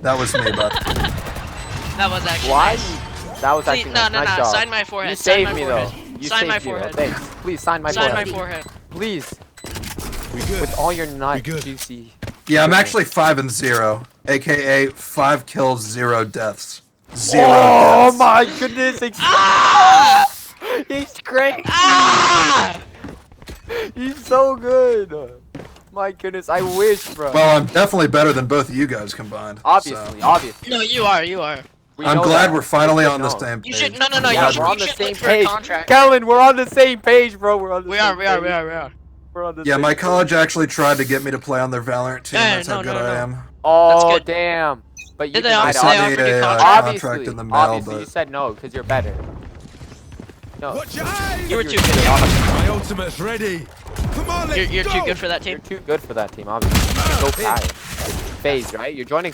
That was me, bud. That was actually Why? nice. That was Please, actually no, nice. no, Nice no. job. Sign my forehead. You Sign my saved me forehead. though. You Sign my saved me, forehead. though. Thanks. Please sign my Sign forehead. my forehead. Please. We good. With all your We good. juicy. Yeah, I'm actually 5-0, aka 5 kills, 0 deaths. 0 Oh deaths. my goodness! He's great. He's so good. My goodness, I wish, bro. Well, I'm definitely better than both of you guys combined. Obviously, so. obviously. No, you are. You are. We I'm know glad that. we're finally on the No. same You page. should. No, no, no. Yeah, you should, we're on you the should same look for page. a contract. Kellen, we're on the same page, bro. We're on the We same are. We are. page. We are. We are. We're on the Yeah, same my page. college actually tried to get me to play on their Valorant team. Hey, That's how no, good no, I no. am. Oh, That's good. damn. But you Did they denied offer- it. they sent offered me you a contract? contract in the mail, Obviously, but you said no because you're better. No. Watch your eyes. You were too You're good. My ultimate's ready. Come on, let's You're go. too good for that You're team. too good for that team, obviously. You can go fast. Phase, right? You're joining